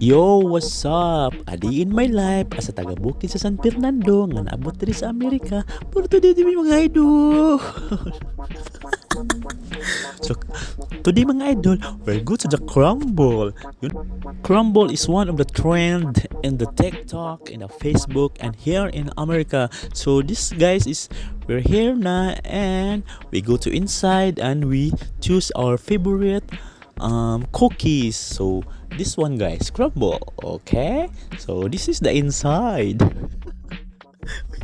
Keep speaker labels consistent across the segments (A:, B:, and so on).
A: Yo, what's up? Adi in my life asa taga Bukid sa San Fernando nga naabot diri sa Amerika. Pero today di mga idol. So, today mga idol, we're go to the Crumble. Crumble is one of the trend in the TikTok, in the Facebook, and here in America. So this guys is we're here na and we go to inside and we choose our favorite cookies. So this one guys, Crumble. Okay, so this is the inside.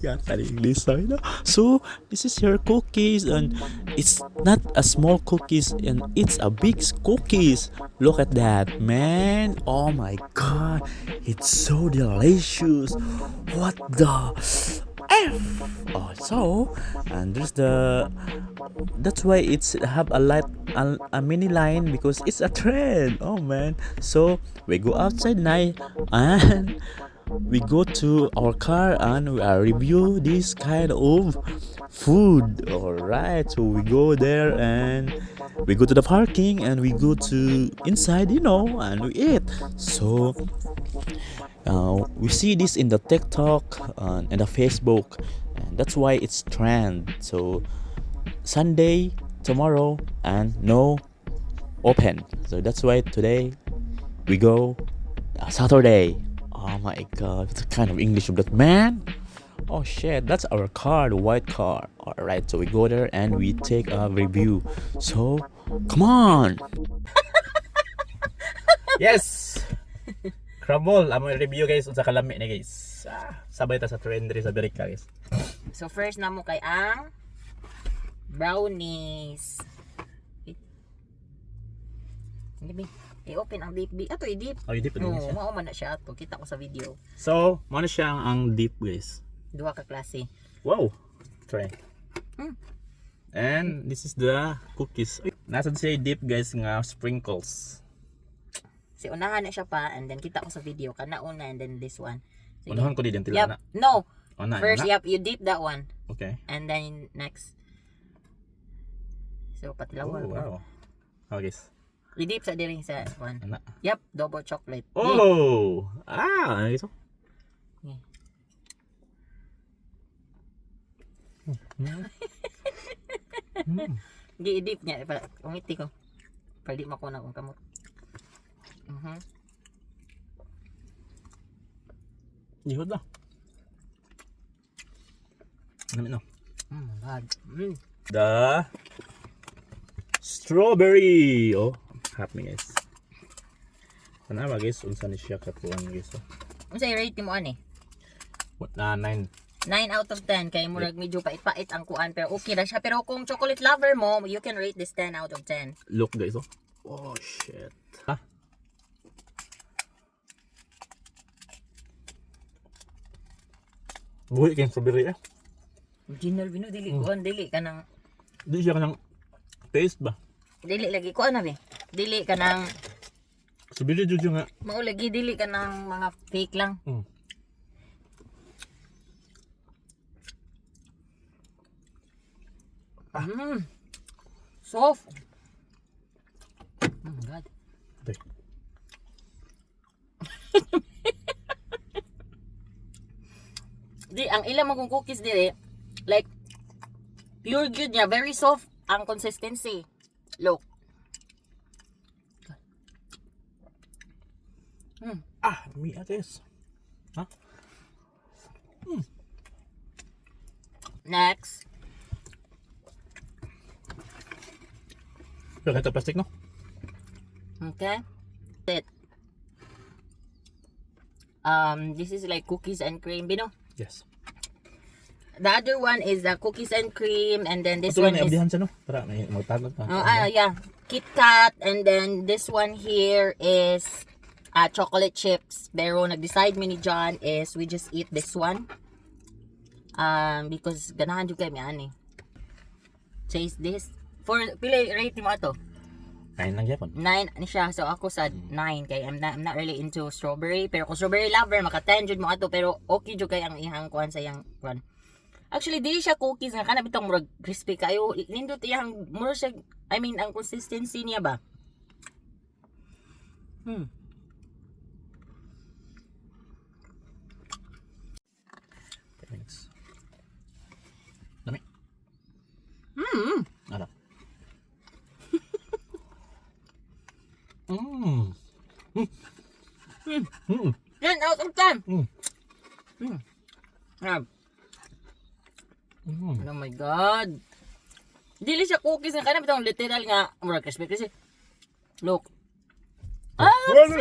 A: Yeah, English side. So this is your cookies, and it's not a small cookies, and it's a big cookies. Look at that, man! Oh my god, it's so delicious. What the F? Oh, so and there's the that's why it's have a light a mini line because it's a trend. Oh man, so we go outside now and we go to our car and we review this kind of food. All right, so we go there and we go to the parking and we go to inside, and we eat. So we see this in the TikTok and the Facebook, and that's why it's trend. So Sunday tomorrow and no open, so that's why today we go Saturday. Oh my god, what kind of English of that, man? Oh shit, that's our car, the white car. Alright, so we go there and we take a review. So, come on! Yes! Crumble, amo review guys unsa kalami ni guys. Sabay ta sa trend diri sa Amerika guys.
B: So first namo kay ang brownies. Hindi i-open ang deep. Ato i-deep.
A: Oh, i-dip din
B: No,
A: siya.
B: mao man na siya ato. Kita ko sa video.
A: So, mo na siya ang deep guys.
B: Duha ka klase.
A: Wow! Try.
B: Hmm.
A: And this is the cookies. Nasa siya deep guys nga sprinkles.
B: Si unahan na siya pa and then kita ko sa video kana una and then this one. Sige.
A: Unahan ko di din tila na.
B: No.
A: Una,
B: First,
A: na.
B: you dip that one.
A: Okay.
B: And then next. So patilawan.
A: Oh, wow. Oh guys.
B: I-dip sa diri sa one.
A: Ana.
B: Yep, double chocolate.
A: Oh! Ano ito?
B: Yeah. I-dip niya. Umiti ko. Pwede makuna kong kamot.
A: Ihod na. Ano no?
B: God.
A: The strawberry. Oh, happy guys. Ano ba guys? Unsa ni siya katuan guys?
B: Unsa i-rate mo ani?
A: What na 9.
B: 9 out of 10 kay murag medyo pait-pait ang kuan pero okay ra siya, pero kung chocolate lover mo, you can rate this 10 out of 10.
A: Look guys, oh. Oh shit. Ha? Buhay kayong strawberry eh.
B: Original bino dili kuan, dili ka nang
A: Di siya kanang taste ba?
B: dili lagi kuan na be. Dili ka nang
A: Strawberry jud nga.
B: mao lagi, dili ka nang mga fake lang. Soft. God.
A: Okay.
B: Di ang ilang magong cookies dili like pure good niya, very soft ang consistency. Look.
A: Me ates. Ha?
B: Next.
A: Pero ito plastic no?
B: Okay. It. This is like cookies and cream, bino.
A: Yes.
B: The other one is the cookies and cream, and then this
A: Ito
B: one
A: lang
B: is
A: abdihan sa no? Para may magtagot pa.
B: yeah, Kit Kat, and then this one here is chocolate chips. Pero nag-decide mi ni John is we just eat this one. Because ganahan jud kay mi ani. Taste this. For pila rate mo ato?
A: 9 lang yapon.
B: 9 ni siya. So ako sa 9 kay I'm not really into strawberry, pero kung strawberry lover maka 10 jud mo ato, pero okay jud kay ang ihang kuan sa yang kuan. Actually di siya cookies nga kana bitong murag crispy kayo. Nindot iyang murag siya, I mean ang consistency niya ba. 10 out of 10.
C: Mm.
B: Ah,
C: Mm.
B: oh my God. Dili siya cookies nga kana bitong literal nga mura crispy kasi. Look. Ah,
C: Ano?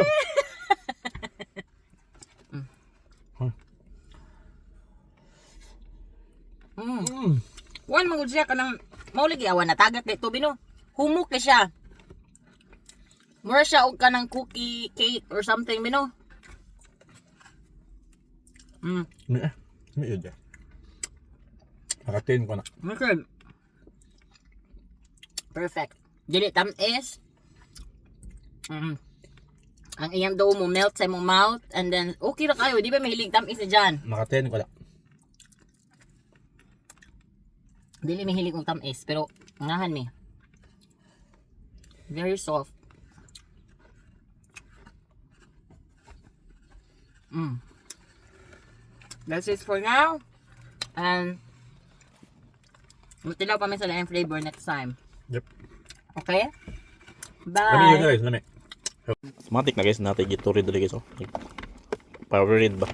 C: Mm.
B: One mangod siya kanang maulig awan na tagak kay tubi no. Humok kay siya. Mura siya og kanang cookie cake or something bino.
C: May yun dyan. Nakatin ko na.
B: Okay. Perfect. Dili tamis. Ang iyang dough mo melt sa imong mouth and then okay ra kayo, di ba mahilig tamis na dyan?
C: Nakatin ko na.
B: Dili mahilig kong tamis pero ngahan mi. Very soft. That's it for now. And matilaw pa mi sa laing flavor next time.
C: Yep.
B: Okay?
C: Lami yun
B: Bye!
C: guys, lami.
A: Matik na guys natin gito rin dali guys. Oh. Power read ba?